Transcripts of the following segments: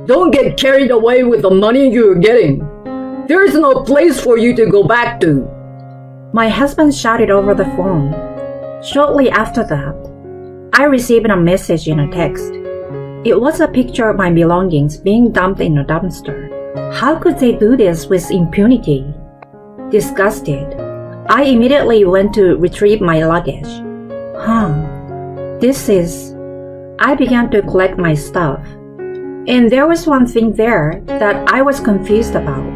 Don't get carried away with the money you're getting. There is no place for you to go back to. My husband shouted over the phone. Shortly after that, I received a message in a text. It was a picture of my belongings being dumped in a dumpster. How could they do this with impunity? Disgusted, I immediately went to retrieve my luggage. I began to collect my stuff. And there was one thing there that I was confused about.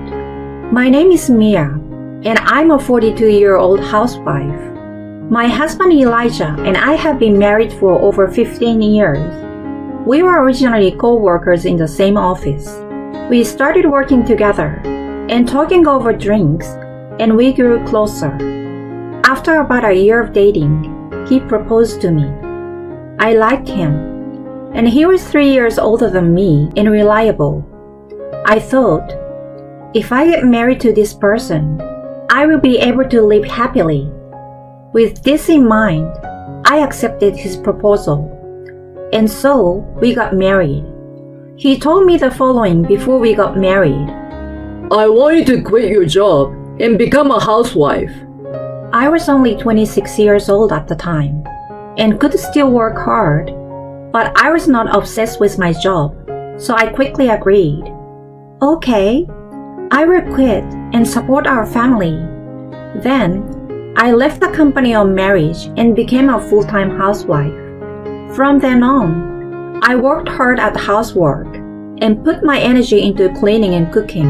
My name is Mia, and I'm a 42-year-old housewife. My husband Elijah and I have been married for over 15 years. We were originally co-workers in the same office. We started working together and talking over drinks, and we grew closer. After about a year of dating, he proposed to me. I liked him, and he was 3 years older than me and reliable. I thought, if I get married to this person, I will be able to live happily. With this in mind, I accepted his proposal, and so we got married. He told me the following before we got married. I want you to quit your job and become a housewife. I was only 26 years old at the time and could still work hard, but I was not obsessed with my job, so I quickly agreed. Okay, I will quit and support our family. Then, I left the company on marriage and became a full-time housewife. From then on, I worked hard at housework and put my energy into cleaning and cooking.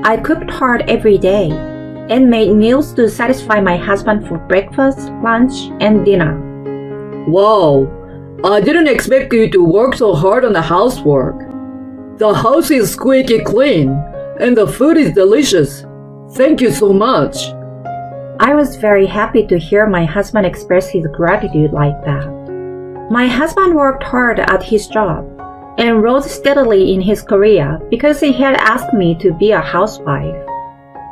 I cooked hard every day and made meals to satisfy my husband for breakfast, lunch, and dinner. Wow, I didn't expect you to work so hard on the housework. The house is squeaky clean and the food is delicious. Thank you so much. I was very happy to hear my husband express his gratitude like that. My husband worked hard at his job and rose steadily in his career because he had asked me to be a housewife.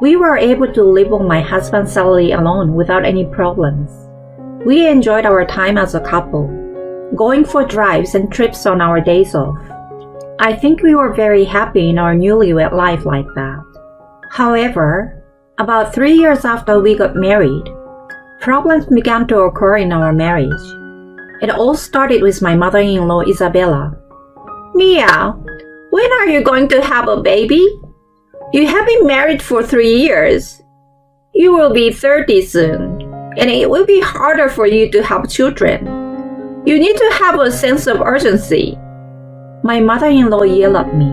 We were able to live on my husband's salary alone without any problems. We enjoyed our time as a couple, going for drives and trips on our days off. I think we were very happy in our newlywed life like that. However, about 3 years after we got married, problems began to occur in our marriage. It all started with my mother-in-law Isabella. Mia, when are you going to have a baby? You have been married for 3 years. You will be 30 soon, and it will be harder for you to have children. You need to have a sense of urgency. My mother-in-law yelled at me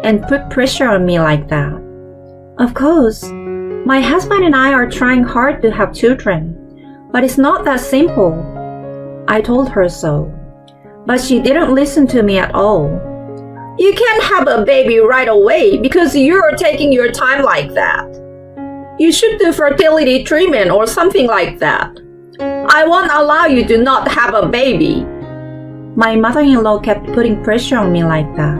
and put pressure on me like that. Of course, my husband and I are trying hard to have children, but it's not that simple. I told her so, but she didn't listen to me at all. You can't have a baby right away because you're taking your time like that. You should do fertility treatment or something like that. I won't allow you to not have a baby. My mother-in-law kept putting pressure on me like that.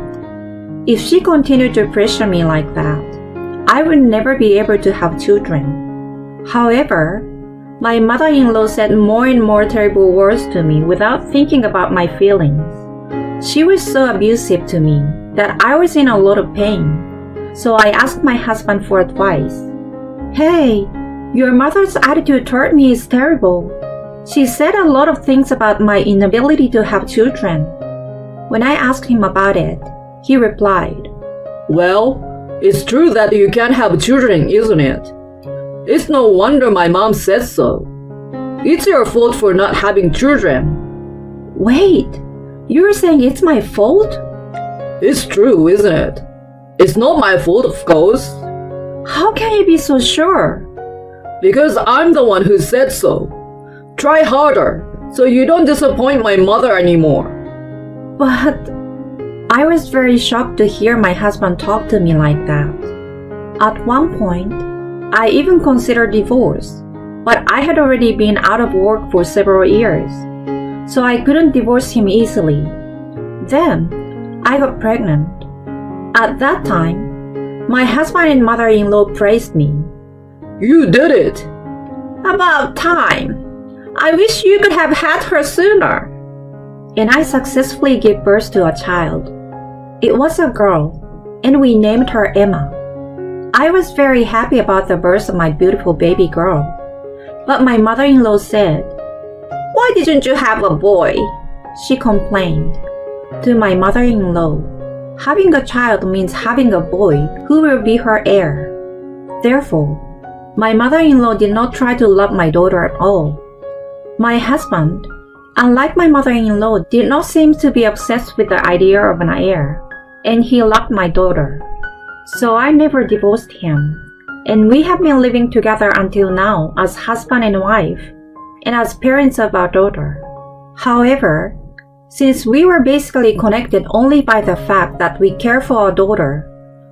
If she continued to pressure me like that, I would never be able to have children. However, my mother-in-law said more and more terrible words to me without thinking about my feelings. She was so abusive to me that I was in a lot of pain, so I asked my husband for advice. Hey, your mother's attitude toward me is terrible. She said a lot of things about my inability to have children. When I asked him about it, he replied, Well, it's true that you can't have children, isn't it? It's no wonder my mom says so. It's your fault for not having children. Wait, you're saying it's my fault? It's true, isn't it? It's not my fault, of course. How can you be so sure? Because I'm the one who said so. Try harder, so you don't disappoint my mother anymore. But I was very shocked to hear my husband talk to me like that. At one point, I even considered divorce, but I had already been out of work for several years, so I couldn't divorce him easily. Then, I got pregnant. At that time, my husband and mother-in-law praised me. You did it! About time! I wish you could have had her sooner! And I successfully gave birth to a child. It was a girl, and we named her Emma. I was very happy about the birth of my beautiful baby girl. But my mother-in-law said, "Why didn't you have a boy?" She complained. To my mother-in-law, having a child means having a boy who will be her heir. Therefore, my mother-in-law did not try to love my daughter at all. My husband, unlike my mother-in-law, did not seem to be obsessed with the idea of an heir, and he loved my daughter. So I never divorced him, and we have been living together until now as husband and wife, and as parents of our daughter. However, since we were basically connected only by the fact that we care for our daughter,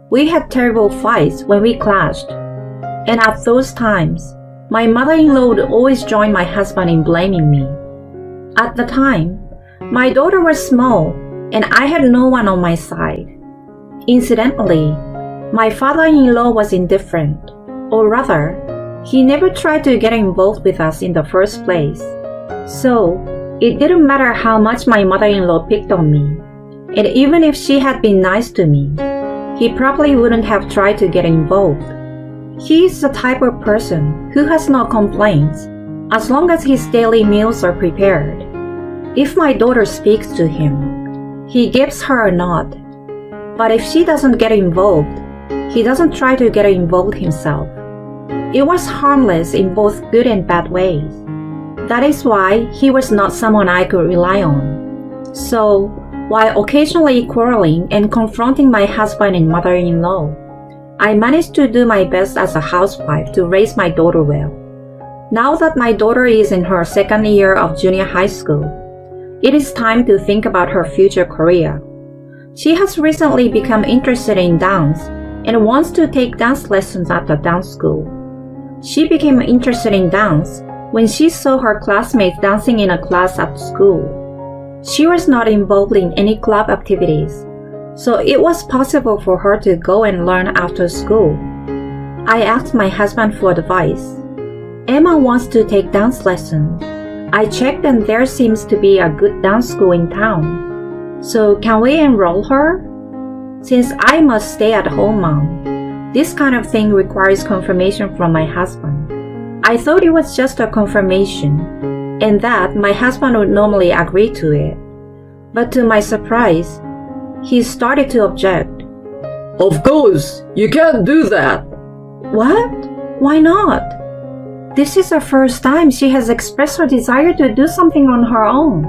we had terrible fights when we clashed. And at those times, my mother-in-law would always join my husband in blaming me. At the time, my daughter was small, and I had no one on my side. Incidentally, my father-in-law was indifferent, or rather, he never tried to get involved with us in the first place. So, it didn't matter how much my mother-in-law picked on me, and even if she had been nice to me, he probably wouldn't have tried to get involved. He is the type of person who has no complaints as long as his daily meals are prepared. If my daughter speaks to him, he gives her a nod. But if she doesn't get involved, he doesn't try to get involved himself. It was harmless in both good and bad ways. That is why he was not someone I could rely on. So, while occasionally quarreling and confronting my husband and mother-in-law, I managed to do my best as a housewife to raise my daughter well. Now that my daughter is in her second year of junior high school, it is time to think about her future career. She has recently become interested in dance and wants to take dance lessons at the dance school. She became interested in dance when she saw her classmates dancing in a class at school. She was not involved in any club activities, so it was possible for her to go and learn after school. I asked my husband for advice. Emma wants to take dance lessons. I checked and there seems to be a good dance school in town. So can we enroll her? Since I must stay at home mom, this kind of thing requires confirmation from my husband. I thought it was just a confirmation, and that my husband would normally agree to it. But to my surprise, he started to object. Of course, you can't do that. What? Why not? This is the first time she has expressed her desire to do something on her own.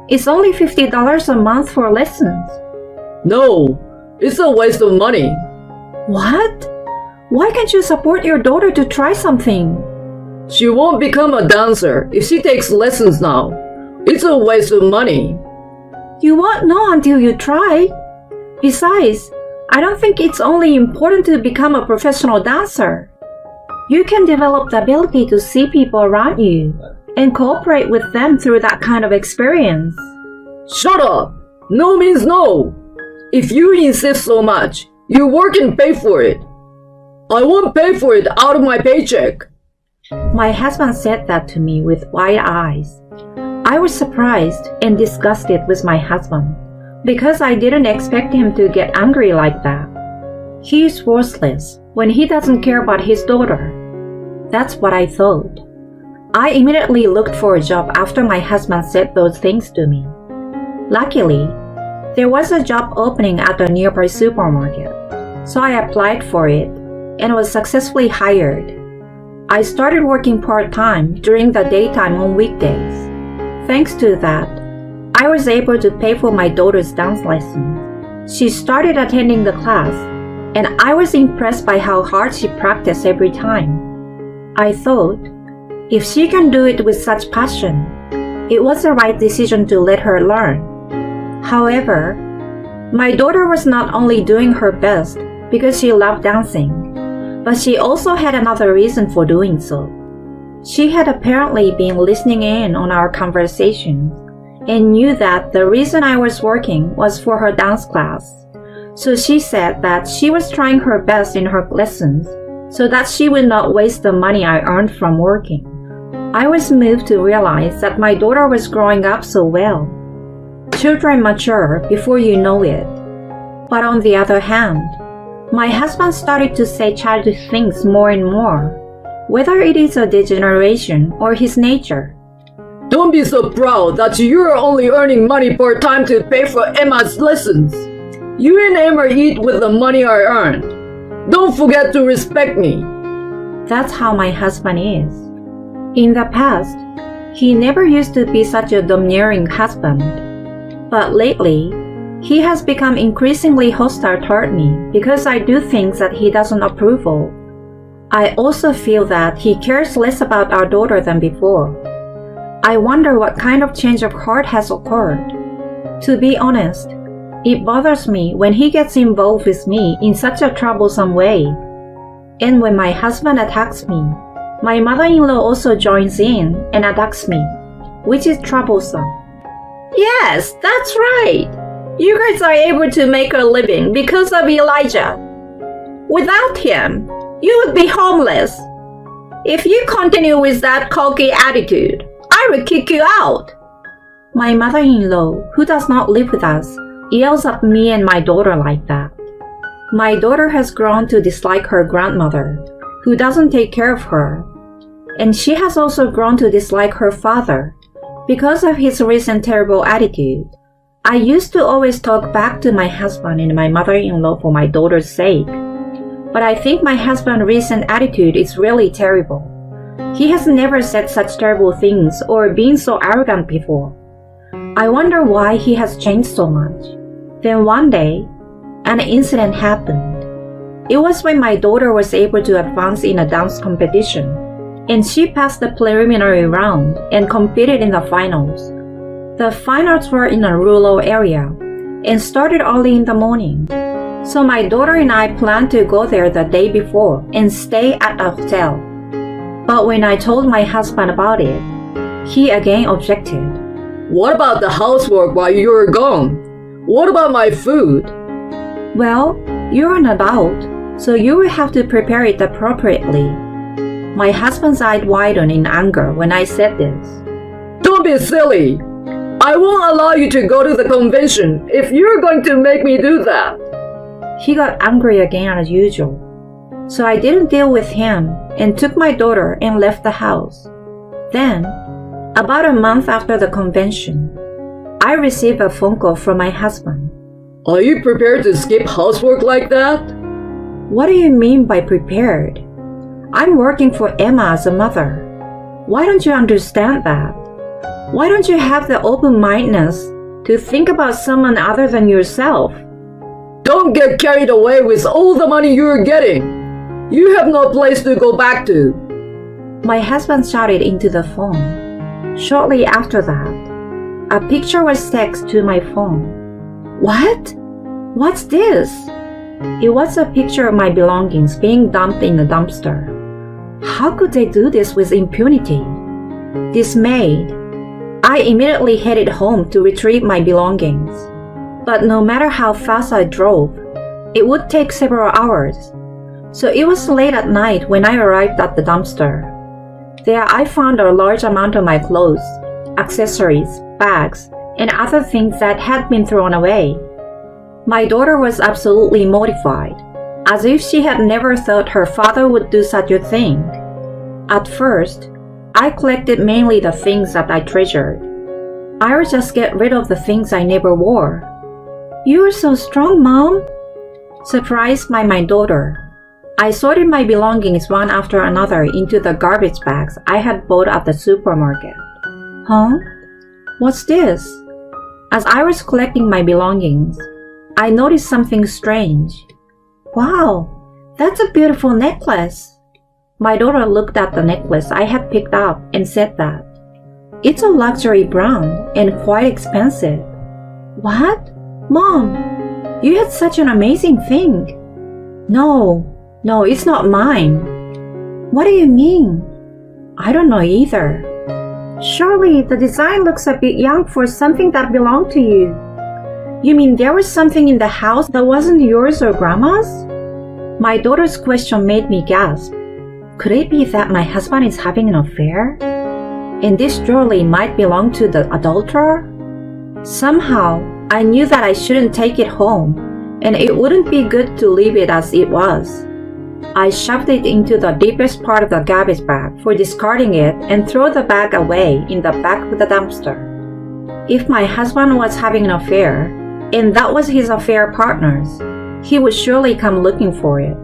It's only $50 a month for lessons. No, it's a waste of money. What? Why can't you support your daughter to try something? She won't become a dancer if she takes lessons now. It's a waste of money. You won't know until you try. Besides, I don't think it's only important to become a professional dancer. You can develop the ability to see people around you and cooperate with them through that kind of experience. Shut up! No means no. If you insist so much, you work and pay for it. I won't pay for it out of my paycheck. My husband said that to me with wide eyes. I was surprised and disgusted with my husband because I didn't expect him to get angry like that. He is worthless when he doesn't care about his daughter. That's what I thought. I immediately looked for a job after my husband said those things to me. Luckily, there was a job opening at a nearby supermarket, so I applied for it and was successfully hired. I started working part-time during the daytime on weekdays. Thanks to that, I was able to pay for my daughter's dance lessons. She started attending the class, and I was impressed by how hard she practiced every time. I thought, if she can do it with such passion, it was the right decision to let her learn. However, my daughter was not only doing her best because she loved dancing, but she also had another reason for doing so. She had apparently been listening in on our conversations and knew that the reason I was working was for her dance class. So she said that she was trying her best in her lessons so that she would not waste the money I earned from working. I was moved to realize that my daughter was growing up so well. Children mature before you know it. But on the other hand, my husband started to say childish things more and more, whether it is a degeneration or his nature. Don't be so proud that you're only earning money part-time to pay for Emma's lessons. You and Emma eat with the money I earned. Don't forget to respect me. That's how my husband is. In the past, he never used to be such a domineering husband. But lately, he has become increasingly hostile toward me because I do things that he doesn't approve of. I also feel that he cares less about our daughter than before. I wonder what kind of change of heart has occurred. To be honest, it bothers me when he gets involved with me in such a troublesome way. And when my husband attacks me, my mother-in-law also joins in and attacks me, which is troublesome. Yes, that's right. You guys are able to make a living because of Elijah. Without him, you would be homeless. If you continue with that cocky attitude, I will kick you out. My mother-in-law, who does not live with us, yells at me and my daughter like that. My daughter has grown to dislike her grandmother, who doesn't take care of her. And she has also grown to dislike her father because of his recent terrible attitude. I used to always talk back to my husband and my mother-in-law for my daughter's sake. But I think my husband's recent attitude is really terrible. He has never said such terrible things or been so arrogant before. I wonder why he has changed so much. Then one day, an incident happened. It was when my daughter was able to advance in a dance competition, and she passed the preliminary round and competed in the finals. The finals were in a rural area and started early in the morning. So my daughter and I planned to go there the day before and stay at a hotel. But when I told my husband about it, he again objected. What about the housework while you're gone? What about my food? Well, you're an adult, so you will have to prepare it appropriately. My husband's eyes widened in anger when I said this. Don't be silly. I won't allow you to go to the convention if you're going to make me do that. He got angry again as usual. So I didn't deal with him and took my daughter and left the house. Then, about a month after the convention, I received a phone call from my husband. Are you prepared to skip housework like that? What do you mean by prepared? I'm working for Emma as a mother. Why don't you understand that? Why don't you have the open-mindedness to think about someone other than yourself? Don't get carried away with all the money you're getting. You have no place to go back to. My husband shouted into the phone. Shortly after that, a picture was texted to my phone. What? What's this? It was a picture of my belongings being dumped in the dumpster. How could they do this with impunity? Dismayed, I immediately headed home to retrieve my belongings. But no matter how fast I drove, it would take several hours. So it was late at night when I arrived at the dumpster. There I found a large amount of my clothes, accessories, bags, and other things that had been thrown away. My daughter was absolutely mortified, as if she had never thought her father would do such a thing. At first, I collected mainly the things that I treasured. I would just get rid of the things I never wore. You are so strong, Mom! Surprised by my daughter, I sorted my belongings one after another into the garbage bags I had bought at the supermarket. Huh? What's this? As I was collecting my belongings, I noticed something strange. Wow, that's a beautiful necklace. My daughter looked at the necklace I had picked up and said that it's a luxury brand and quite expensive. What? Mom, you had such an amazing thing. No, it's not mine. What do you mean? I don't know either. Surely the design looks a bit young for something that belonged to you. You mean there was something in the house that wasn't yours or Grandma's? My daughter's question made me gasp. Could it be that my husband is having an affair? And this jewelry might belong to the adulterer? Somehow, I knew that I shouldn't take it home and it wouldn't be good to leave it as it was. I shoved it into the deepest part of the garbage bag for discarding it and threw the bag away in the back of the dumpster. If my husband was having an affair, and that was his affair partner's, he would surely come looking for it.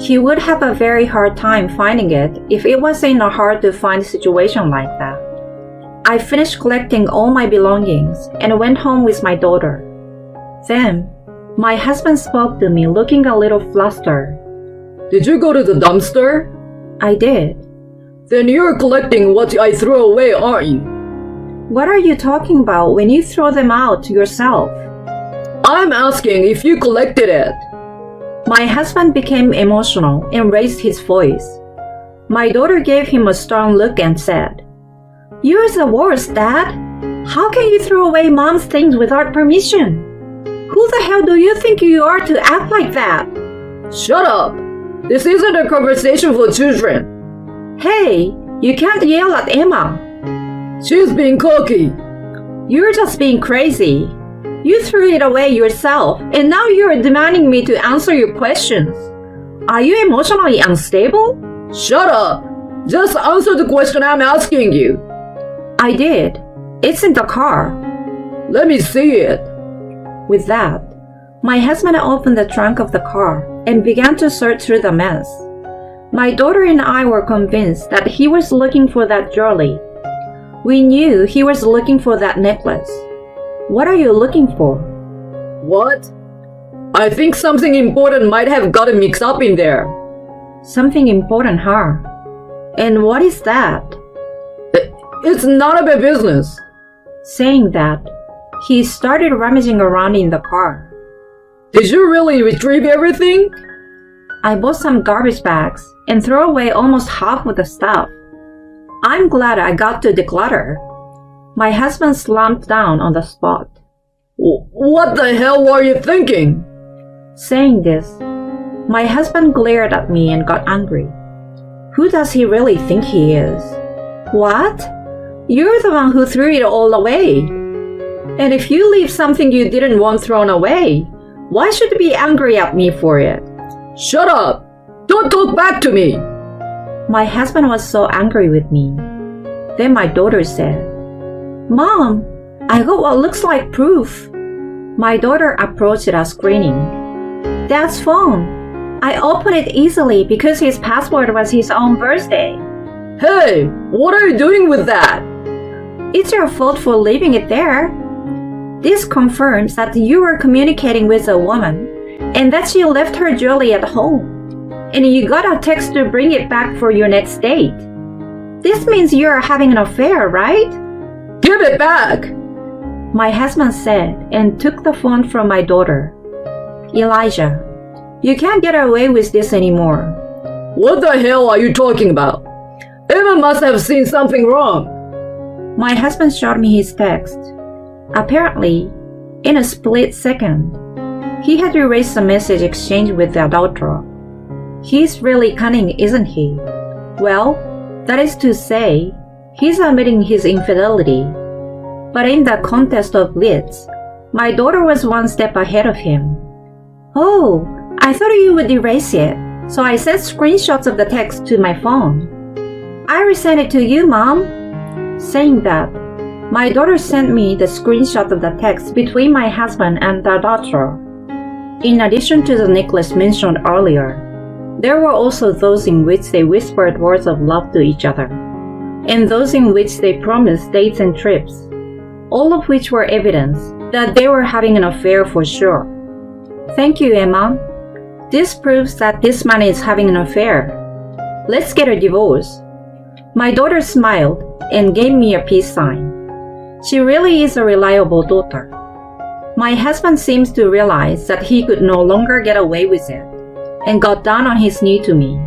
He would have a very hard time finding it if it was in a hard-to-find situation like that. I finished collecting all my belongings and went home with my daughter. Then, my husband spoke to me looking a little flustered. Did you go to the dumpster? I did. Then you're collecting what I threw away, aren't you? What are you talking about when you throw them out yourself? I'm asking if you collected it. My husband became emotional and raised his voice. My daughter gave him a stern look and said, "You're the worst, Dad. How can you throw away Mom's things without permission? Who the hell do you think you are to act like that?" Shut up! This isn't a conversation for children. Hey, you can't yell at Emma. She's being cocky. You're just being crazy. You threw it away yourself, and now you're demanding me to answer your questions. Are you emotionally unstable? Shut up! Just answer the question I'm asking you. I did. It's in the car. Let me see it. With that, my husband opened the trunk of the car and began to search through the mess. My daughter and I were convinced that he was looking for that jewelry. We knew he was looking for that necklace. What are you looking for? What? I think something important might have gotten mixed up in there. Something important, huh? And what is that? It's none of your business. Saying that, he started rummaging around in the car. Did you really retrieve everything? I bought some garbage bags and threw away almost half of the stuff. I'm glad I got to declutter. My husband slumped down on the spot. What the hell were you thinking? Saying this, my husband glared at me and got angry. Who does he really think he is? What? You're the one who threw it all away. And if you leave something you didn't want thrown away, why should you be angry at me for it? Shut up! Don't talk back to me! My husband was so angry with me. Then my daughter said, "Mom, I got what looks like proof." My daughter approached us grinning. "Dad's phone. I opened it easily because his password was his own birthday." Hey, what are you doing with that? It's your fault for leaving it there. This confirms that you were communicating with a woman and that she left her jewelry at home, and you got a text to bring it back for your next date. This means you're having an affair, right? Give it back! My husband said and took the phone from my daughter. "Elijah, you can't get away with this anymore." What the hell are you talking about? Emma must have seen something wrong. My husband showed me his text. Apparently, in a split second, he had erased the message exchanged with the adulterer. He's really cunning, isn't he? Well, that is to say, he's admitting his infidelity. But in the contest of wits, my daughter was one step ahead of him. "Oh, I thought you would erase it, so I sent screenshots of the text to my phone. I resent it to you, Mom." Saying that, my daughter sent me the screenshot of the text between my husband and the adulterer. In addition to the necklace mentioned earlier, there were also those in which they whispered words of love to each other, and those in which they promised dates and trips, all of which were evidence that they were having an affair for sure. Thank you, Emma. This proves that this man is having an affair. Let's get a divorce. My daughter smiled and gave me a peace sign. She really is a reliable daughter. My husband seems to realize that he could no longer get away with it, and got down on his knee to me.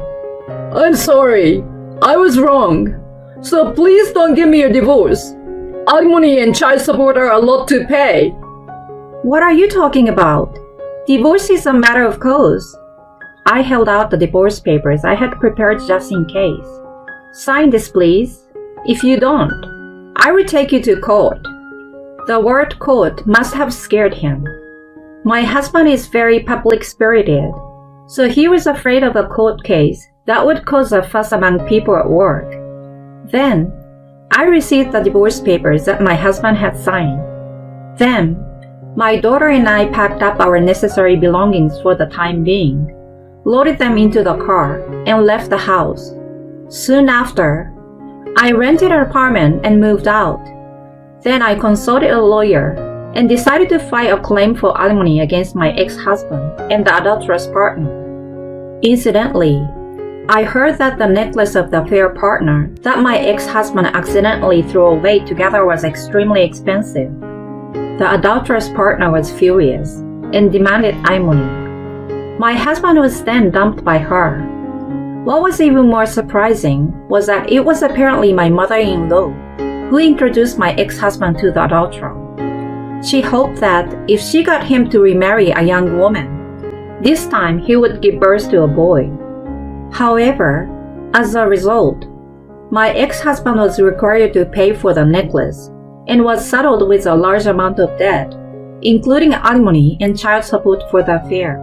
I'm sorry. I was wrong. So please don't give me a divorce. Alimony and child support are a lot to pay. What are you talking about? Divorce is a matter of course. I held out the divorce papers I had prepared just in case. Sign this, please. If you don't, I will take you to court. The word court must have scared him. My husband is very public-spirited, so he was afraid of a court case that would cause a fuss among people at work. Then, I received the divorce papers that my husband had signed. Then, my daughter and I packed up our necessary belongings for the time being, loaded them into the car, and left the house. Soon after, I rented an apartment and moved out. Then I consulted a lawyer and decided to file a claim for alimony against my ex-husband and the adulterous partner. Incidentally, I heard that the necklace of the affair partner that my ex-husband accidentally threw away together was extremely expensive. The adulterous partner was furious and demanded alimony. My husband was then dumped by her. What was even more surprising was that it was apparently my mother-in-law who introduced my ex-husband to the adulterer. She hoped that if she got him to remarry a young woman, this time he would give birth to a boy. However, as a result, my ex-husband was required to pay for the necklace and was saddled with a large amount of debt, including alimony and child support for the affair.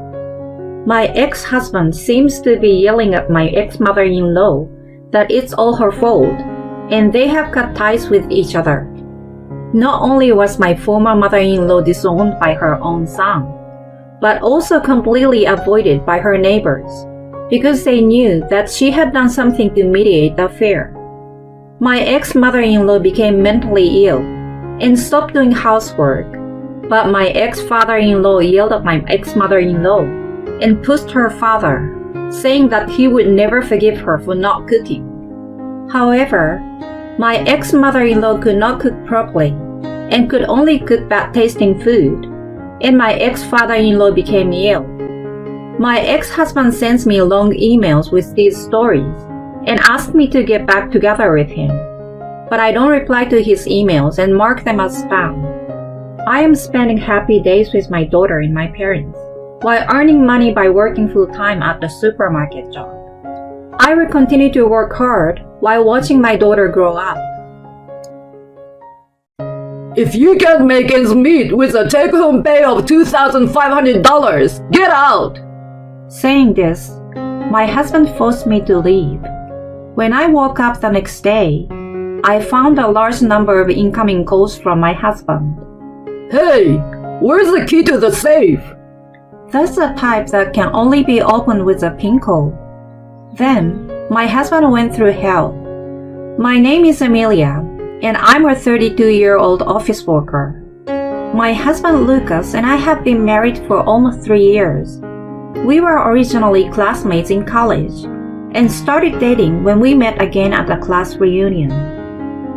My ex-husband seems to be yelling at my ex-mother-in-law that it's all her fault, and they have cut ties with each other. Not only was my former mother-in-law disowned by her own son, but also completely avoided by her neighbors, because they knew that she had done something to mediate the affair. My ex-mother-in-law became mentally ill and stopped doing housework, but my ex-father-in-law yelled at my ex-mother-in-law and pushed her father, saying that he would never forgive her for not cooking. However, my ex-mother-in-law could not cook properly and could only cook bad-tasting food, and my ex-father-in-law became ill. My ex-husband sends me long emails with these stories and asked me to get back together with him, but I don't reply to his emails and mark them as spam. I am spending happy days with my daughter and my parents, while earning money by working full-time at the supermarket job. I will continue to work hard while watching my daughter grow up. If you can't make ends meet with a take-home pay of $2,500, get out! Saying this, my husband forced me to leave. When I woke up the next day, I found a large number of incoming calls from my husband. Hey, where's the key to the safe? That's the type that can only be opened with a PIN code. Then, my husband went through hell. My name is Amelia, and I'm a 32-year-old office worker. My husband Lucas and I have been married for almost 3 years. We were originally classmates in college and started dating when we met again at a class reunion.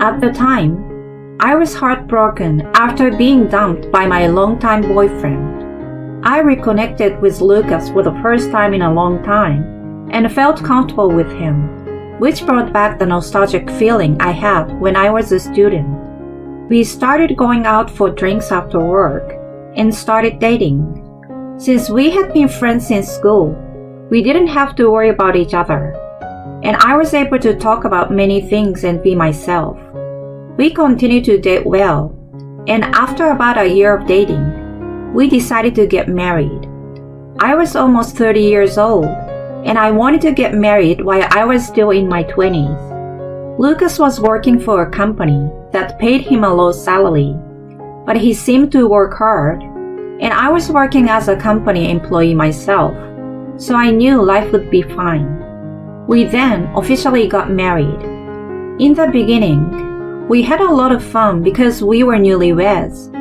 At the time, I was heartbroken after being dumped by my longtime boyfriend. I reconnected with Lucas for the first time in a long time and felt comfortable with him, which brought back the nostalgic feeling I had when I was a student. We started going out for drinks after work and started dating. Since we had been friends since school, we didn't have to worry about each other, and I was able to talk about many things and be myself. We continued to date well, and after about a year of dating, we decided to get married. I was almost 30 years old, and I wanted to get married while I was still in my 20s. Lucas was working for a company that paid him a low salary, but he seemed to work hard, and I was working as a company employee myself, so I knew life would be fine. We then officially got married. In the beginning, we had a lot of fun because we were newlyweds.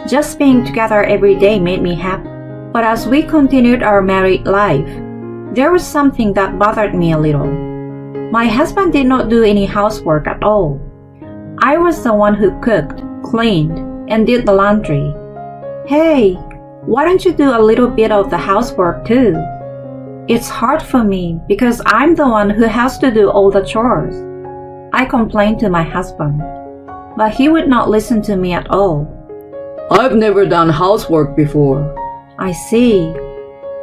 Just being together every day made me happy. But as we continued our married life, there was something that bothered me a little. My husband did not do any housework at all. I was the one who cooked, cleaned, and did the laundry. Hey, why don't you do a little bit of the housework too? It's hard for me because I'm the one who has to do all the chores. I complained to my husband, but he would not listen to me at all. I've never done housework before. I see.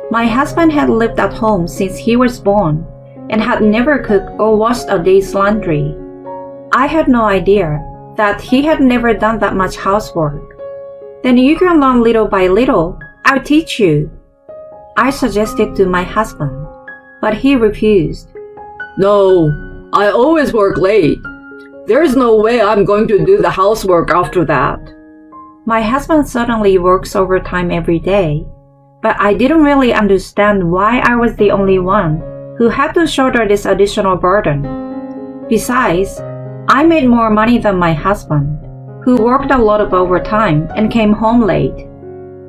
My husband had lived at home since he was born and had never cooked or washed a day's laundry. I had no idea that he had never done that much housework. Then you can learn little by little I'll teach you, I suggested to my husband, but he refused. No, I always work late. There's no way I'm going to do the housework after that. My husband certainly works overtime every day, but I didn't really understand why I was the only one who had to shoulder this additional burden. Besides, I made more money than my husband, who worked a lot of overtime and came home late.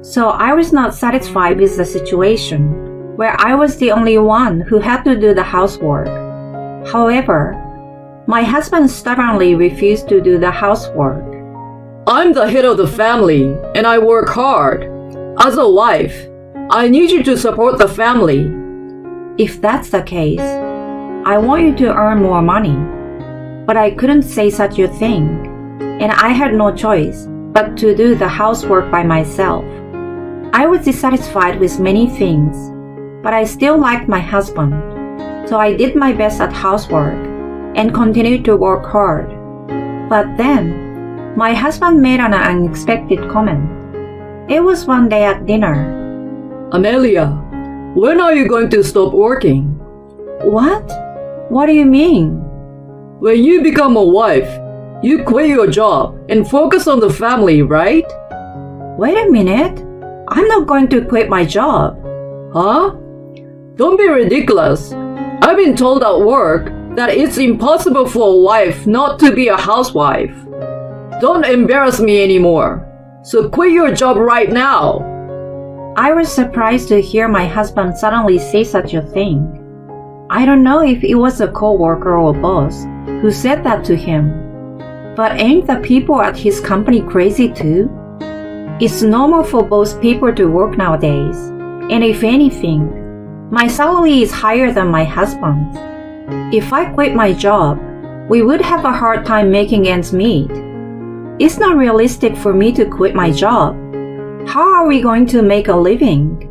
So I was not satisfied with the situation where I was the only one who had to do the housework. However, my husband stubbornly refused to do the housework. I'm the head of the family and I work hard. As a wife, I need you to support the family. If that's the case, I want you to earn more money. But I couldn't say such a thing, and I had no choice but to do the housework by myself. I was dissatisfied with many things, but I still liked my husband, so I did my best at housework and continued to work hard. But then, my husband made an unexpected comment. It was one day at dinner. Amelia, when are you going to stop working? What? What do you mean? When you become a wife, you quit your job and focus on the family, right? Wait a minute. I'm not going to quit my job. Huh? Don't be ridiculous. I've been told at work that it's impossible for a wife not to be a housewife. Don't embarrass me anymore. So quit your job right now. I was surprised to hear my husband suddenly say such a thing. I don't know if it was a coworker or boss who said that to him. But ain't the people at his company crazy too? It's normal for both people to work nowadays, and if anything, my salary is higher than my husband's. If I quit my job, we would have a hard time making ends meet. It's not realistic for me to quit my job. How are we going to make a living?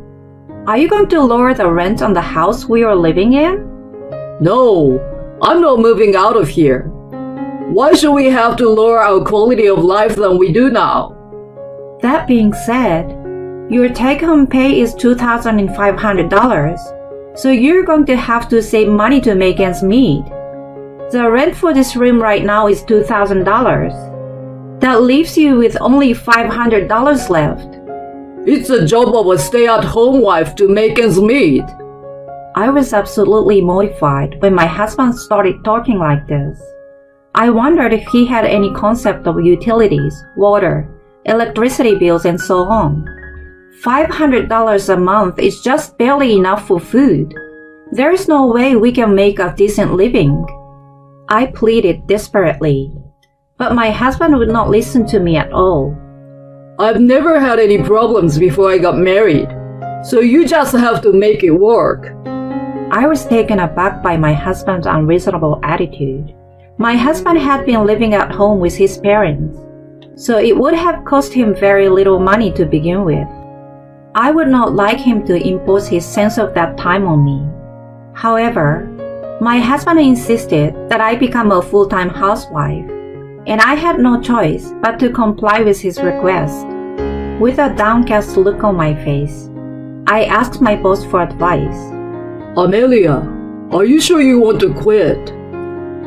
Are you going to lower the rent on the house we are living in? No, I'm not moving out of here. Why should we have to lower our quality of life than we do now? That being said, your take-home pay is $2,500, so you're going to have to save money to make ends meet. The rent for this room right now is $2,000. That leaves you with only $500 left. It's the job of a stay-at-home wife to make ends meet. I was absolutely mortified when my husband started talking like this. I wondered if he had any concept of utilities, water, electricity bills, and so on. $500 a month is just barely enough for food. There is no way we can make a decent living. I pleaded desperately, but my husband would not listen to me at all. I've never had any problems before I got married, so you just have to make it work. I was taken aback by my husband's unreasonable attitude. My husband had been living at home with his parents, so it would have cost him very little money to begin with. I would not like him to impose his sense of that time on me. However, my husband insisted that I become a full-time housewife, and I had no choice but to comply with his request. With a downcast look on my face, I asked my boss for advice. Amelia, are you sure you want to quit?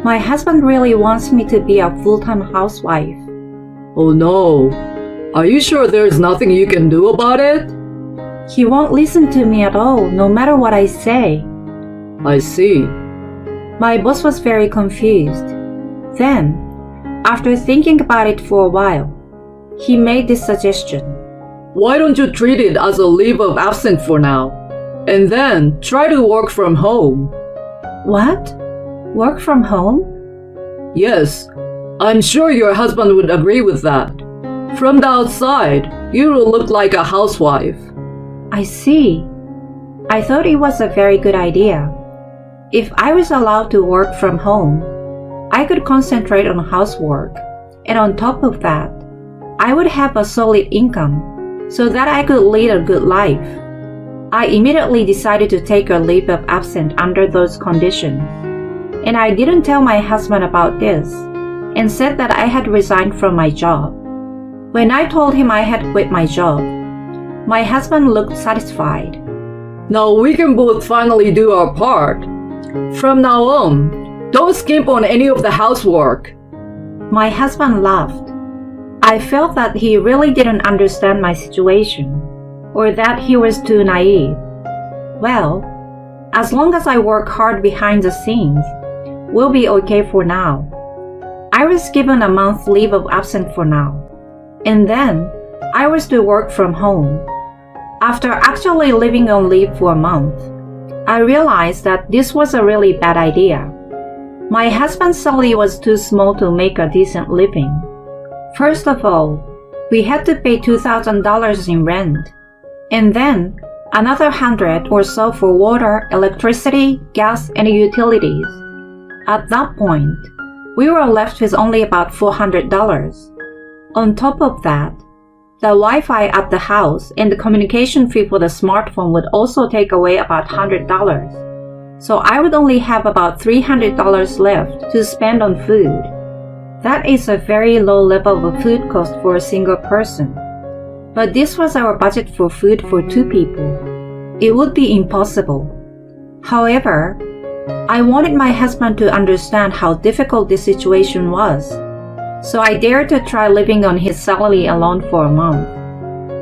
My husband really wants me to be a full-time housewife. Oh no. Are you sure there's nothing you can do about it? He won't listen to me at all, no matter what I say. I see. My boss was very confused. Then, after thinking about it for a while, he made this suggestion. Why don't you treat it as a leave of absence for now, and then try to work from home? What? Work from home? Yes, I'm sure your husband would agree with that. From the outside, you will look like a housewife. I see. I thought it was a very good idea. If I was allowed to work from home, I could concentrate on housework, and on top of that, I would have a solid income so that I could lead a good life. I immediately decided to take a leave of absence under those conditions, and I didn't tell my husband about this and said that I had resigned from my job. When I told him I had quit my job, My husband looked satisfied. Now we can both finally do our part. From now on, don't skimp on any of the housework. My husband laughed. I felt that he really didn't understand my situation, or that he was too naive. Well, as long as I work hard behind the scenes, we'll be okay for now. I was given a month leave of absence for now, and then I was to work from home. After actually living on leave for a month, I realized that this was a really bad idea. My husband's salary was too small to make a decent living. First of all, we had to pay $2,000 in rent, and then another 100 or so for water, electricity, gas, and utilities. At that point, we were left with only about $400. On top of that, the Wi-Fi at the house and the communication fee for the smartphone would also take away about $100. So I would only have about $300 left to spend on food. That is a very low level of food cost for a single person. But this was our budget for food for 2 people. It would be impossible. However, I wanted my husband to understand how difficult this situation was. So I dared to try living on his salary alone for a month.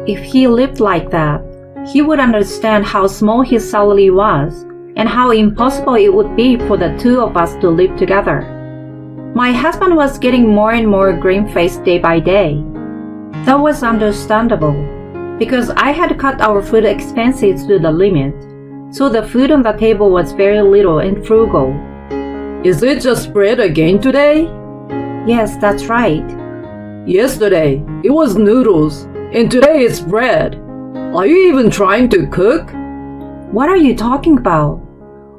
If he lived like that, he would understand how small his salary was and how impossible it would be for the 2 of us to live together. My husband was getting more and more green-faced day by day. That was understandable, because I had cut our food expenses to the limit, so the food on the table was very little and frugal. Is it just bread again today? Yes, that's right. Yesterday, it was noodles, and today it's bread. Are you even trying to cook? What are you talking about?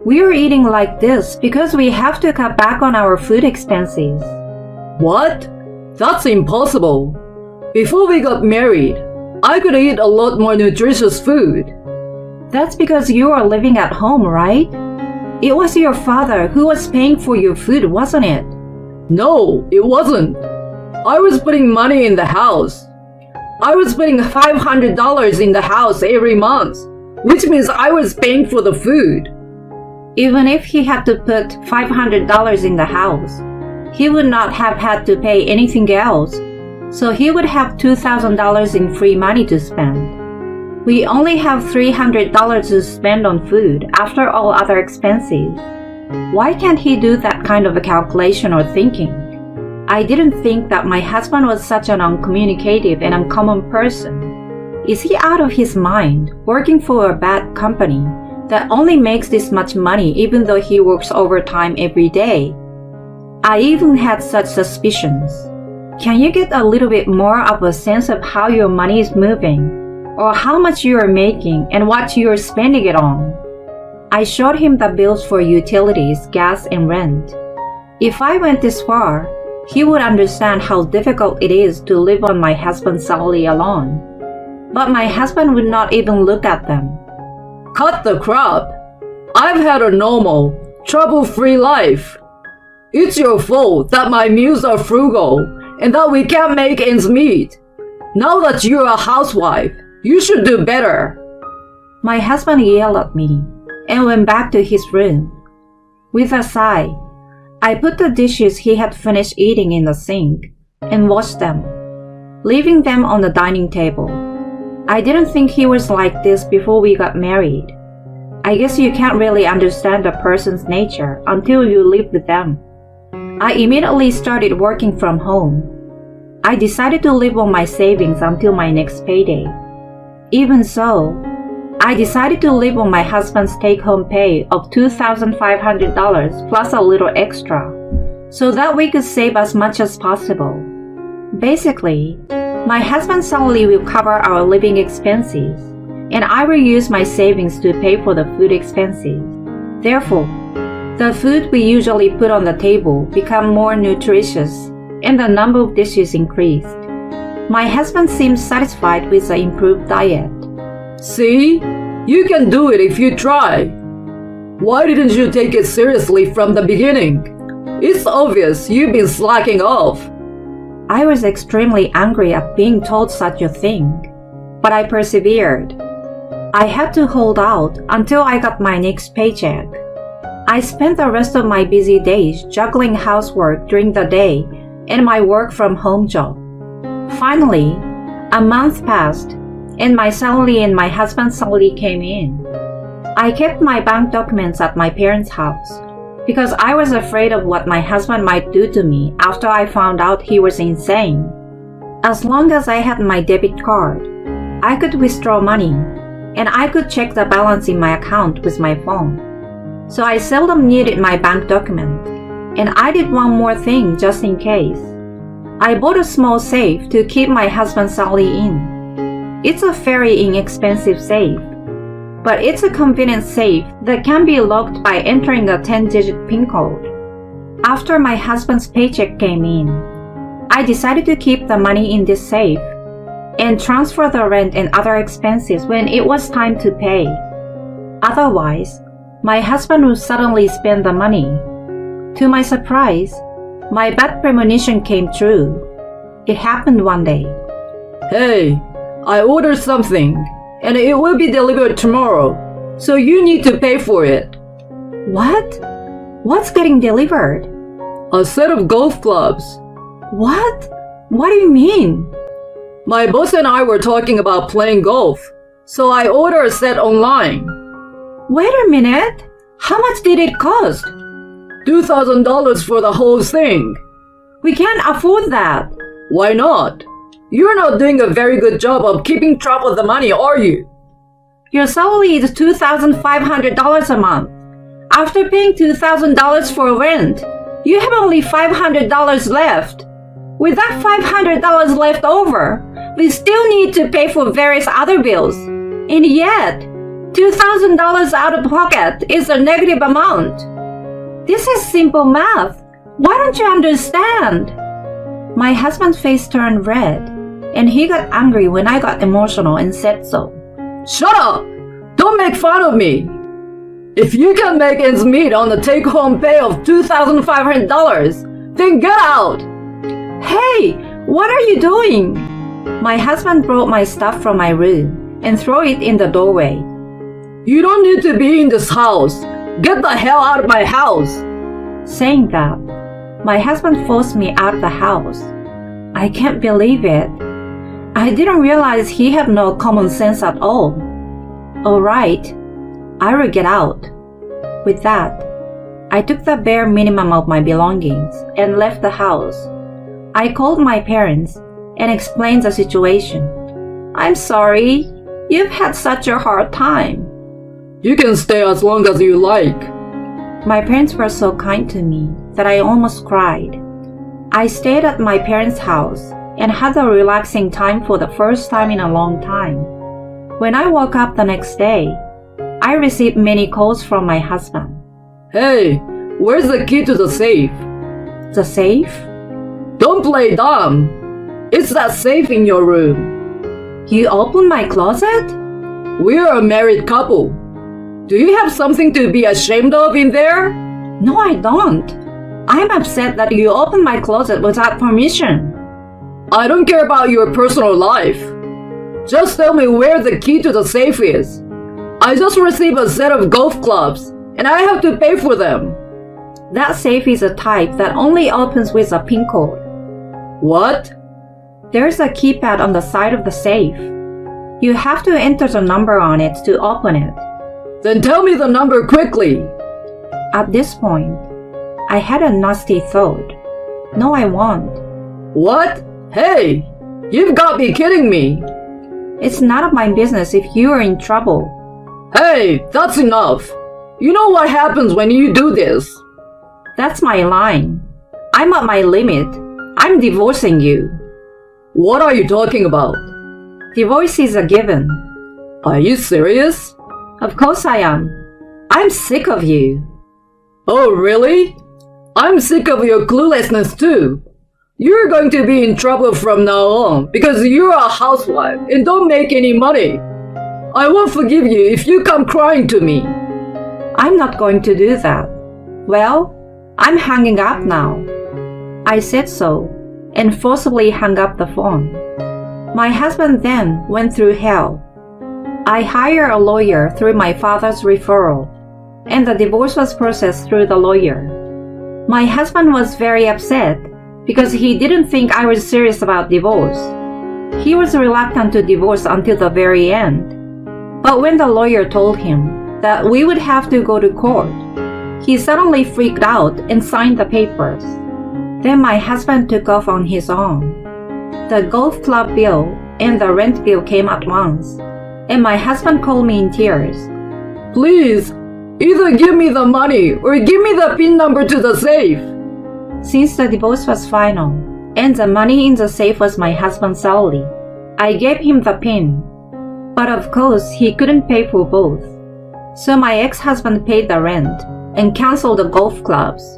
We are eating like this because we have to cut back on our food expenses. What? That's impossible. Before we got married, I could eat a lot more nutritious food. That's because you are living at home, right? It was your father who was paying for your food, wasn't it? No, it wasn't. I was putting money in the house. I was putting $500 in the house every month, which means I was paying for the food. Even if he had to put $500 in the house, he would not have had to pay anything else, so he would have $2,000 in free money to spend. We only have $300 to spend on food after all other expenses. Why can't he do that kind of a calculation or thinking? I didn't think that my husband was such an uncommunicative and uncommon person. Is he out of his mind, working for a bad company that only makes this much money even though he works overtime every day? I even had such suspicions. Can you get a little bit more of a sense of how your money is moving, or how much you are making and what you are spending it on? I showed him the bills for utilities, gas, and rent. If I went this far, he would understand how difficult it is to live on my husband's salary alone. But my husband would not even look at them. Cut the crap. I've had a normal, trouble-free life. It's your fault that my meals are frugal and that we can't make ends meet. Now that you're a housewife, you should do better. My husband yelled at me and went back to his room. With a sigh, I put the dishes he had finished eating in the sink and washed them, leaving them on the dining table. I didn't think he was like this before we got married. I guess you can't really understand a person's nature until you live with them. I immediately started working from home. I decided to live on my savings until my next payday. Even so, I decided to live on my husband's take-home pay of $2,500 plus a little extra, so that we could save as much as possible. Basically, my husband's salary will cover our living expenses, and I will use my savings to pay for the food expenses. Therefore, the food we usually put on the table become more nutritious, and the number of dishes increased. My husband seemed satisfied with the improved diet. See? You can do it if you try. Why didn't you take it seriously from the beginning? It's obvious you've been slacking off. I was extremely angry at being told such a thing. but I persevered. I had to hold out until I got my next paycheck. I spent the rest of my busy days juggling housework during the day and my work from home job. Finally, a month passed and my salary and my husband's salary came in. I kept my bank documents at my parents' house because I was afraid of what my husband might do to me after I found out he was insane. As long as I had my debit card, I could withdraw money and I could check the balance in my account with my phone. So I seldom needed my bank document, and I did one more thing just in case. I bought a small safe to keep my husband's salary in. It's a very inexpensive safe, but it's a convenient safe that can be locked by entering a 10-digit PIN code. After my husband's paycheck came in, I decided to keep the money in this safe and transfer the rent and other expenses when it was time to pay. Otherwise, my husband would suddenly spend the money. To my surprise, my bad premonition came true. It happened one day. Hey, I ordered something, and it will be delivered tomorrow, so you need to pay for it. What? What's getting delivered? A set of golf clubs. What? What do you mean? My boss and I were talking about playing golf, so I ordered a set online. Wait a minute. How much did it cost? $2,000 for the whole thing. We can't afford that. Why not? You're not doing a very good job of keeping track of the money, are you? Your salary is $2,500 a month. After paying $2,000 for rent, you have only $500 left. With that $500 left over, we still need to pay for various other bills. And yet, $2,000 out of pocket is a negative amount. This is simple math. Why don't you understand? My husband's face turned red, and he got angry when I got emotional and said so. Shut up! Don't make fun of me! If you can make ends meet on the take-home pay of $2,500, then get out! Hey, what are you doing? My husband brought my stuff from my room and threw it in the doorway. You don't need to be in this house. Get the hell out of my house! Saying that, my husband forced me out of the house. I can't believe it. I didn't realize he had no common sense at all. All right, I will get out. With that, I took the bare minimum of my belongings and left the house. I called my parents and explained the situation. I'm sorry, you've had such a hard time. You can stay as long as you like. My parents were so kind to me that I almost cried. I stayed at my parents' house and had a relaxing time for the first time in a long time. When I woke up the next day, I received many calls from my husband. Hey, where's the key to the safe? The safe? Don't play dumb. It's that safe in your room. You opened my closet? We're a married couple. Do you have something to be ashamed of in there? No, I don't. I'm upset that you opened my closet without permission. I don't care about your personal life. Just tell me where the key to the safe is. I just received a set of golf clubs, and I have to pay for them. That safe is a type that only opens with a PIN code. What? There's a keypad on the side of the safe. You have to enter the number on it to open it. Then tell me the number quickly. At this point, I had a nasty thought. No, I won't. What? Hey, you've got to be kidding me. It's none of my business if you are in trouble. Hey, that's enough. You know what happens when you do this. That's my line. I'm at my limit. I'm divorcing you. What are you talking about? Divorce is a given. Are you serious? Of course I am. I'm sick of you. Oh, really? I'm sick of your cluelessness too. You're going to be in trouble from now on because you're a housewife and don't make any money. I won't forgive you if you come crying to me. I'm not going to do that. Well, I'm hanging up now. I said so and forcibly hung up the phone. My husband then went through hell. I hired a lawyer through my father's referral, and the divorce was processed through the lawyer. My husband was very upset because he didn't think I was serious about divorce. He was reluctant to divorce until the very end. But when the lawyer told him that we would have to go to court, he suddenly freaked out and signed the papers. Then my husband took off on his own. The golf club bill and the rent bill came at once, and my husband called me in tears. Please, either give me the money or give me the PIN number to the safe. Since the divorce was final, and the money in the safe was my husband's salary, I gave him the PIN. But of course, he couldn't pay for both. So my ex-husband paid the rent and canceled the golf clubs.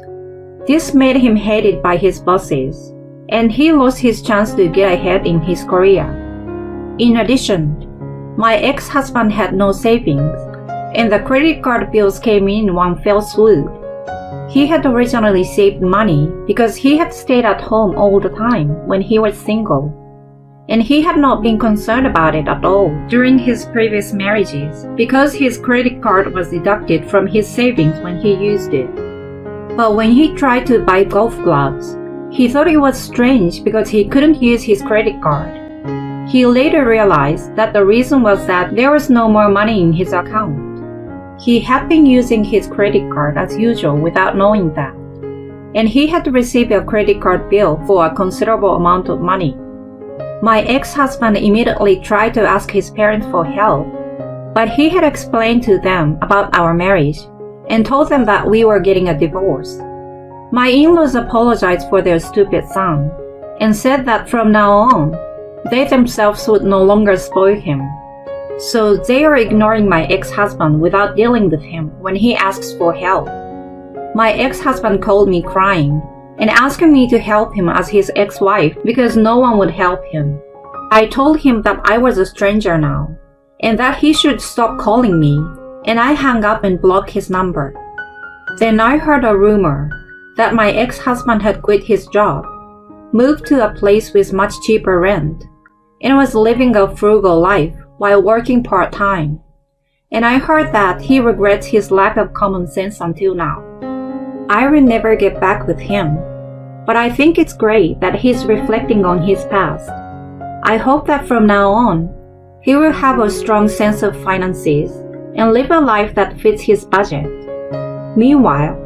This made him hated by his bosses, and he lost his chance to get ahead in his career. In addition, my ex-husband had no savings, and the credit card bills came in one fell swoop. He had originally saved money because he had stayed at home all the time when he was single, and he had not been concerned about it at all during his previous marriages because his credit card was deducted from his savings when he used it. But when he tried to buy golf clubs, he thought it was strange because he couldn't use his credit card. He later realized that the reason was that there was no more money in his account. He had been using his credit card as usual without knowing that, and he had received a credit card bill for a considerable amount of money. My ex-husband immediately tried to ask his parents for help, but he had explained to them about our marriage and told them that we were getting a divorce. My in-laws apologized for their stupid son and said that from now on, they themselves would no longer spoil him. So they are ignoring my ex-husband without dealing with him when he asks for help. My ex-husband called me crying and asking me to help him as his ex-wife because no one would help him. I told him that I was a stranger now and that he should stop calling me, and I hung up and blocked his number. Then I heard a rumor that my ex-husband had quit his job, moved to a place with much cheaper rent, and was living a frugal life while working part-time. And I heard that he regrets his lack of common sense until now. I will never get back with him, but I think it's great that he's reflecting on his past. I hope that from now on, he will have a strong sense of finances and live a life that fits his budget. Meanwhile,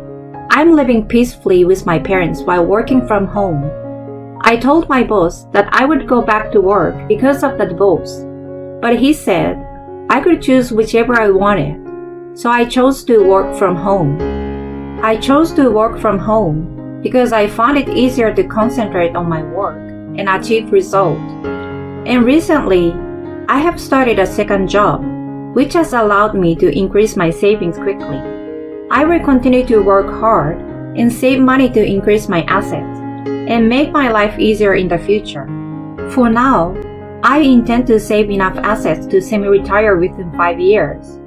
I'm living peacefully with my parents while working from home. I told my boss that I would go back to work because of the divorce, but he said I could choose whichever I wanted, so I chose to work from home. I chose to work from home because I found it easier to concentrate on my work and achieve results. And recently, I have started a second job, which has allowed me to increase my savings quickly. I will continue to work hard and save money to increase my assets and make my life easier in the future. For now, I intend to save enough assets to semi-retire within 5 years.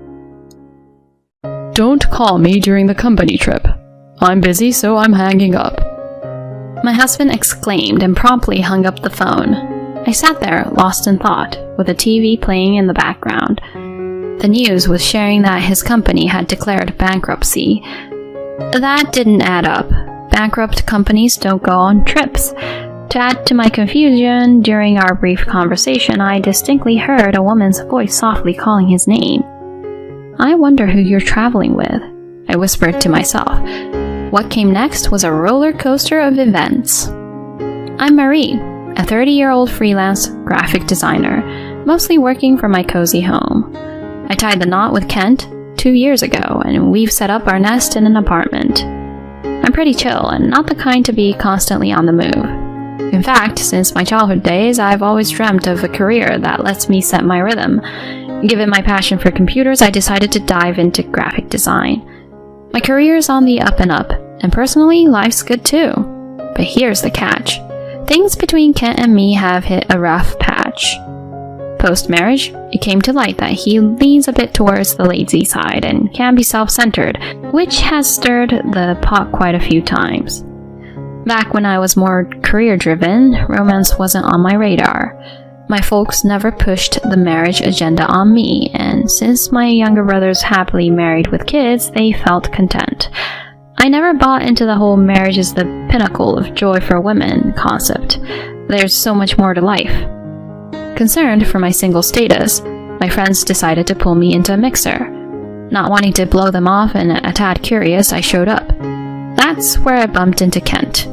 Don't call me during the company trip. I'm busy, so I'm hanging up. My husband exclaimed and promptly hung up the phone. I sat there, lost in thought, with the TV playing in the background. The news was sharing that his company had declared bankruptcy. That didn't add up. Bankrupt companies don't go on trips. To add to my confusion, during our brief conversation, I distinctly heard a woman's voice softly calling his name. I wonder who you're traveling with, I whispered to myself. What came next was a roller coaster of events. I'm Marie, a 30-year-old freelance graphic designer, mostly working from my cozy home. I tied the knot with Kent 2 years ago, and we've set up our nest in an apartment. I'm pretty chill and not the kind to be constantly on the move. In fact, since my childhood days, I've always dreamt of a career that lets me set my rhythm. Given my passion for computers, I decided to dive into graphic design. My career is on the up and up, and personally, life's good too. But here's the catch. Things between Kent and me have hit a rough patch. Post-marriage, it came to light that he leans a bit towards the lazy side and can be self-centered, which has stirred the pot quite a few times. Back when I was more career-driven, romance wasn't on my radar. My folks never pushed the marriage agenda on me, and since my younger brother's happily married with kids, they felt content. I never bought into the whole marriage is the pinnacle of joy for women concept. There's so much more to life. Concerned for my single status, my friends decided to pull me into a mixer. Not wanting to blow them off and a tad curious, I showed up. That's where I bumped into Kent.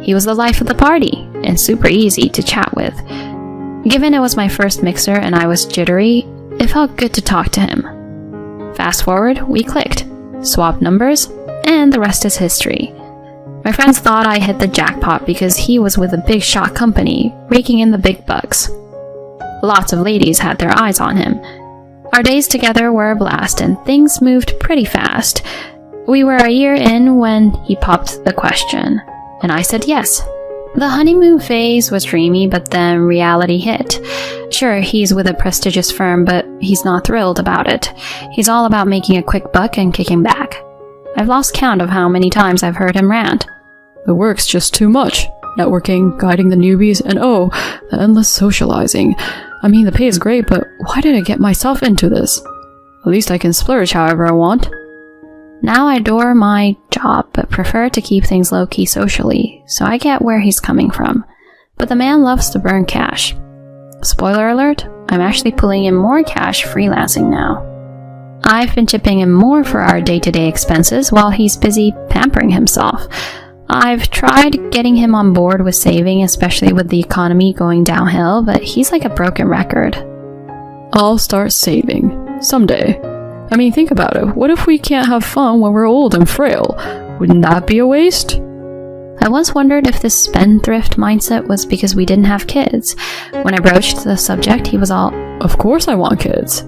He was the life of the party and super easy to chat with. Given it was my first mixer and I was jittery, it felt good to talk to him. Fast forward, we clicked, swapped numbers, and the rest is history. My friends thought I hit the jackpot because he was with a big shot company, raking in the big bucks. Lots of ladies had their eyes on him. Our days together were a blast and things moved pretty fast. We were a year in when he popped the question, and I said yes. The honeymoon phase was dreamy, but then reality hit. Sure, he's with a prestigious firm, but he's not thrilled about it. He's all about making a quick buck and kicking back. I've lost count of how many times I've heard him rant. The work's just too much. Networking, guiding the newbies, and oh, the endless socializing. I mean, the pay is great, but why did I get myself into this? At least I can splurge however I want. Now I adore my job, but prefer to keep things low-key socially, so I get where he's coming from. But the man loves to burn cash. Spoiler alert, I'm actually pulling in more cash freelancing now. I've been chipping in more for our day-to-day expenses while he's busy pampering himself. I've tried getting him on board with saving, especially with the economy going downhill, but he's like a broken record. I'll start saving. Someday. I mean, think about it. What if we can't have fun when we're old and frail? Wouldn't that be a waste? I once wondered if this spendthrift mindset was because we didn't have kids. When I broached the subject, he was all, "Of course I want kids."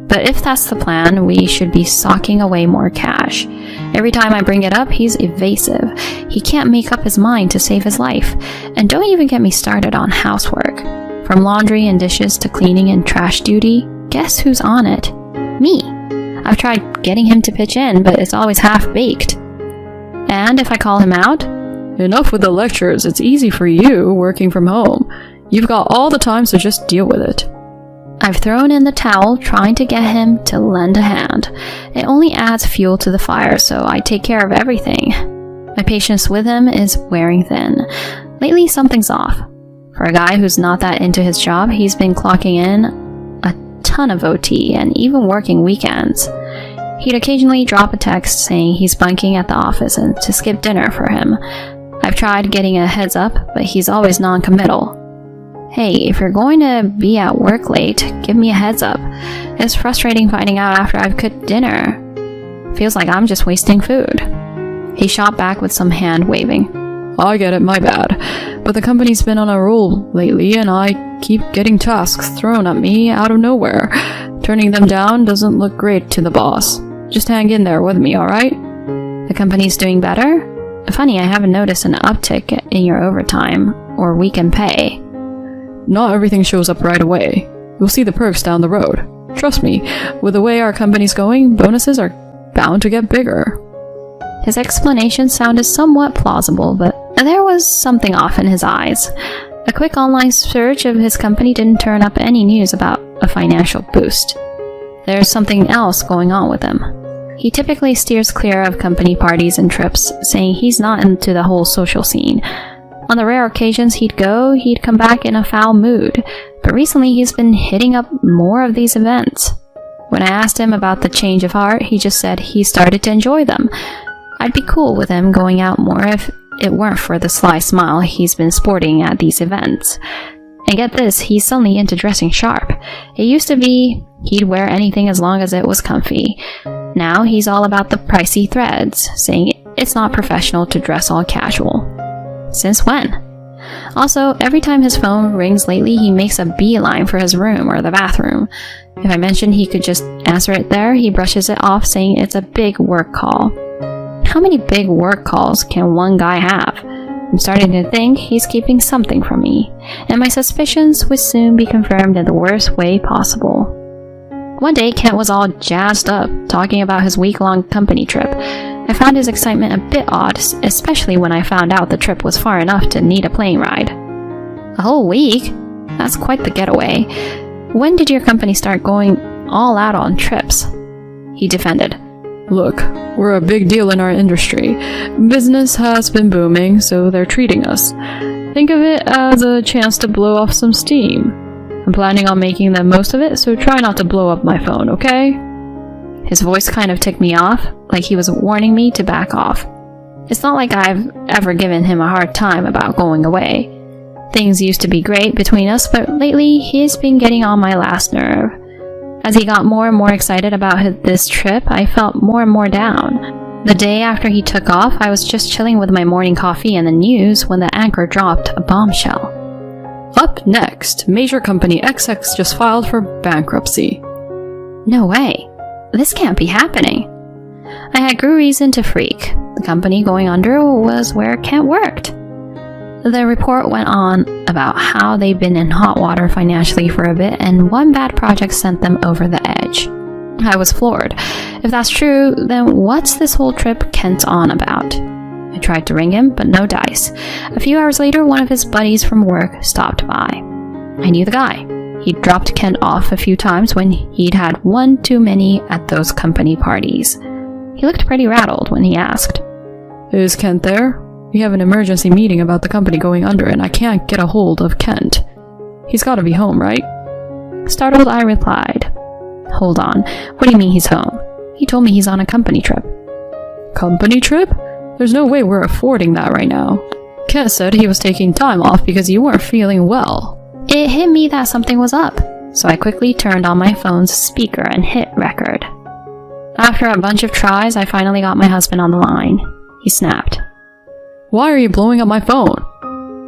but if that's the plan, we should be socking away more cash. Every time I bring it up, he's evasive. He can't make up his mind to save his life. And don't even get me started on housework. From laundry and dishes to cleaning and trash duty, guess who's on it? Me. I've tried getting him to pitch in, but it's always half-baked. And if I call him out, "Enough with the lectures, it's easy for you working from home. You've got all the time, so just deal with it." I've thrown in the towel trying to get him to lend a hand. It only adds fuel to the fire, so I take care of everything. My patience with him is wearing thin. Lately, something's off. For a guy who's not that into his job, he's been clocking in a ton of OT and even working weekends. He'd occasionally drop a text saying he's bunking at the office and to skip dinner for him. I've tried getting a heads up, but he's always non-committal. Hey, if you're going to be at work late, give me a heads up. It's frustrating finding out after I've cooked dinner. Feels like I'm just wasting food. He shot back with some hand waving. "I get it, my bad. But the company's been on a roll lately and I keep getting tasks thrown at me out of nowhere. Turning them down doesn't look great to the boss. Just hang in there with me, alright?" The company's doing better? Funny, I haven't noticed an uptick in your overtime or weekend pay. Not everything shows up right away. You'll see the perks down the road. Trust me, with the way our company's going, bonuses are bound to get bigger. His explanation sounded somewhat plausible, but there was something off in his eyes. A quick online search of his company didn't turn up any news about a financial boost. There's something else going on with him. He typically steers clear of company parties and trips, saying he's not into the whole social scene. On the rare occasions he'd come back in a foul mood, but recently he's been hitting up more of these events. When I asked him about the change of heart, he just said he started to enjoy them. I'd be cool with him going out more if it weren't for the sly smile he's been sporting at these events. And get this, he's suddenly into dressing sharp. It used to be he'd wear anything as long as it was comfy. Now he's all about the pricey threads, saying it's not professional to dress all casual. Since when? Also, every time his phone rings lately, he makes a beeline for his room or the bathroom. If I mention he could just answer it there, he brushes it off saying it's a big work call. How many big work calls can one guy have? I'm starting to think he's keeping something from me, and my suspicions would soon be confirmed in the worst way possible. One day, Kent was all jazzed up, talking about his week-long company trip. I found his excitement a bit odd, especially when I found out the trip was far enough to need a plane ride. A whole week? That's quite the getaway. When did your company start going all out on trips? He defended. Look, we're a big deal in our industry. Business has been booming, so they're treating us. Think of it as a chance to blow off some steam. I'm planning on making the most of it, so try not to blow up my phone, okay? His voice kind of ticked me off, like he was warning me to back off. It's not like I've ever given him a hard time about going away. Things used to be great between us, but lately he's been getting on my last nerve. As he got more and more excited about this trip, I felt more and more down. The day after he took off, I was just chilling with my morning coffee and the news when the anchor dropped a bombshell. Up next, major company XX just filed for bankruptcy. No way. This can't be happening. I had good reason to freak. The company going under was where Kent worked. The report went on about how they'd been in hot water financially for a bit, and one bad project sent them over the edge. I was floored. If that's true, then what's this whole trip Kent's on about? I tried to ring him, but no dice. A few hours later, one of his buddies from work stopped by. I knew the guy. He'd dropped Kent off a few times when he'd had one too many at those company parties. He looked pretty rattled when he asked. Is Kent there? We have an emergency meeting about the company going under and I can't get a hold of Kent. He's gotta be home, right? Startled, I replied. Hold on, what do you mean he's home? He told me he's on a company trip. Company trip? There's no way we're affording that right now. Kent said he was taking time off because you weren't feeling well. It hit me that something was up, so I quickly turned on my phone's speaker and hit record. After a bunch of tries, I finally got my husband on the line. He snapped. Why are you blowing up my phone?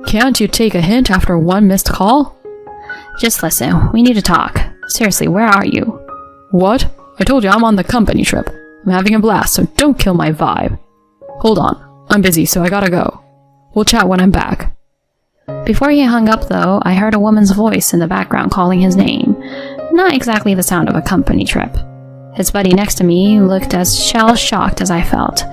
Can't you take a hint after one missed call? Just listen, we need to talk. Seriously, where are you? What? I told you I'm on the company trip. I'm having a blast, so don't kill my vibe. Hold on, I'm busy, so I gotta go. We'll chat when I'm back. Before he hung up, though, I heard a woman's voice in the background calling his name. Not exactly the sound of a company trip. His buddy next to me looked as shell-shocked as I felt.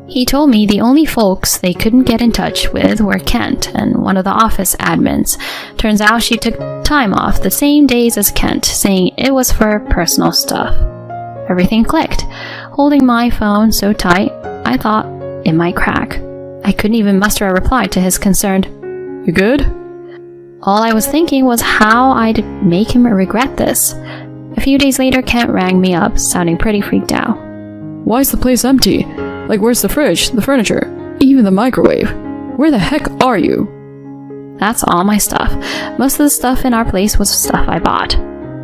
He told me the only folks they couldn't get in touch with were Kent and one of the office admins. Turns out she took time off the same days as Kent, saying it was for personal stuff. Everything clicked. Holding my phone so tight, I thought it might crack. I couldn't even muster a reply to his concerned, "You good?" All I was thinking was how I'd make him regret this. A few days later, Kent rang me up, sounding pretty freaked out. Why is the place empty? Like, where's the fridge, the furniture, even the microwave? Where the heck are you? That's all my stuff. Most of the stuff in our place was stuff I bought.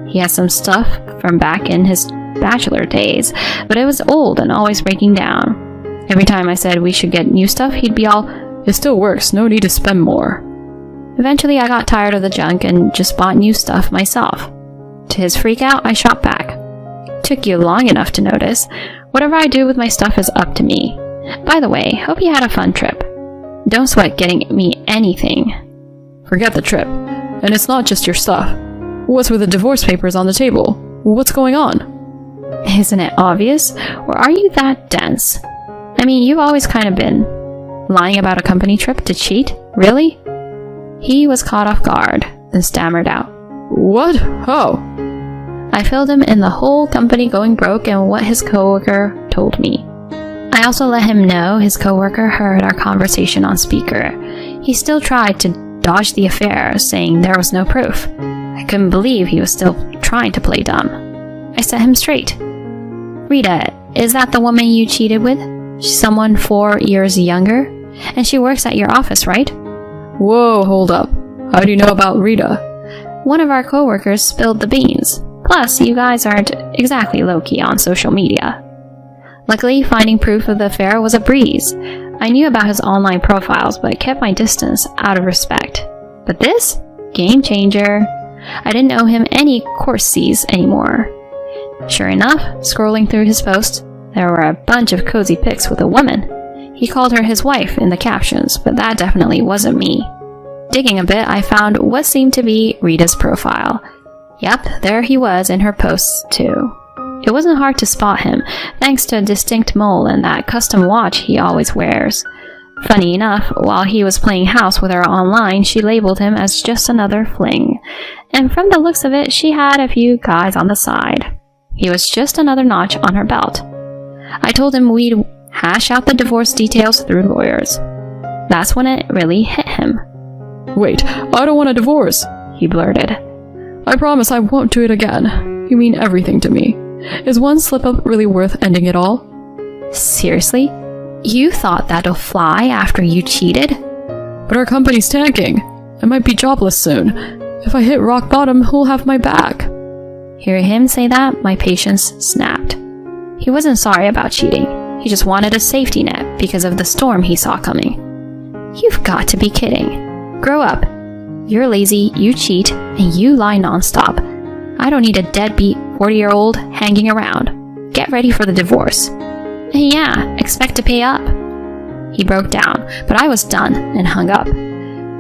He had some stuff from back in his bachelor days, but it was old and always breaking down. Every time I said we should get new stuff, he'd be all, "It still works, no need to spend more." Eventually, I got tired of the junk and just bought new stuff myself. To his freak out, I shot back. Took you long enough to notice. Whatever I do with my stuff is up to me. By the way, hope you had a fun trip. Don't sweat getting me anything. Forget the trip. And it's not just your stuff. What's with the divorce papers on the table? What's going on? Isn't it obvious? Or are you that dense? I mean, you've always kind of been. Lying about a company trip to cheat? Really? He was caught off guard, then stammered out. What? How? I filled him in the whole company going broke and what his coworker told me. I also let him know his coworker heard our conversation on speaker. He still tried to dodge the affair, saying there was no proof. I couldn't believe he was still trying to play dumb. I set him straight. Rita, is that the woman you cheated with? She's someone 4 years younger? And she works at your office, right? Whoa, hold up. How do you know about Rita? One of our coworkers spilled the beans. Plus, you guys aren't exactly low-key on social media. Luckily, finding proof of the affair was a breeze. I knew about his online profiles, but kept my distance out of respect. But this? Game changer. I didn't owe him any courtesies anymore. Sure enough, scrolling through his posts, there were a bunch of cozy pics with a woman. He called her his wife in the captions, but that definitely wasn't me. Digging a bit, I found what seemed to be Rita's profile. Yep, there he was in her posts too. It wasn't hard to spot him, thanks to a distinct mole and that custom watch he always wears. Funny enough, while he was playing house with her online, she labeled him as just another fling. and from the looks of it, she had a few guys on the side. He was just another notch on her belt. I told him we'd hash out the divorce details through lawyers. That's when it really hit him. Wait, I don't want a divorce, He blurted. I promise I won't do it again. You mean everything to me. Is one slip-up really worth ending it all? Seriously? You thought that'll fly after you cheated? But our company's tanking. I might be jobless soon. If I hit rock bottom, who'll have my back? Hearing him say that, my patience snapped. He wasn't sorry about cheating. He just wanted a safety net because of the storm he saw coming. You've got to be kidding. Grow up. You're lazy, you cheat, and you lie nonstop. I don't need a deadbeat 40-year-old hanging around. Get ready for the divorce. And yeah, expect to pay up. He broke down, but I was done and hung up.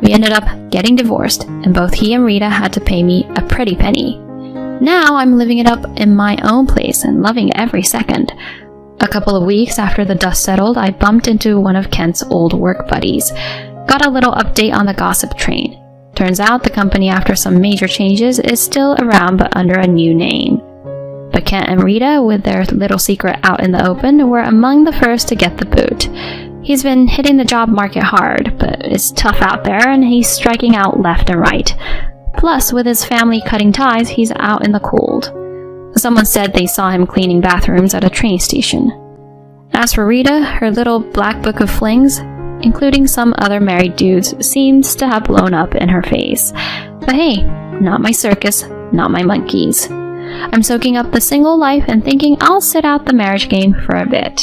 We ended up getting divorced, and both he and Rita had to pay me a pretty penny. Now I'm living it up in my own place and loving every second. A couple of weeks after the dust settled, I bumped into one of Kent's old work buddies. Got a little update on the gossip train. Turns out the company, after some major changes, is still around but under a new name. But Kent and Rita, with their little secret out in the open, were among the first to get the boot. He's been hitting the job market hard, but it's tough out there and he's striking out left and right. Plus, with his family cutting ties, he's out in the cold. Someone said they saw him cleaning bathrooms at a train station. As for Rita, her little black book of flings, including some other married dudes, seems to have blown up in her face. But hey, not my circus, not my monkeys. I'm soaking up the single life and thinking I'll sit out the marriage game for a bit.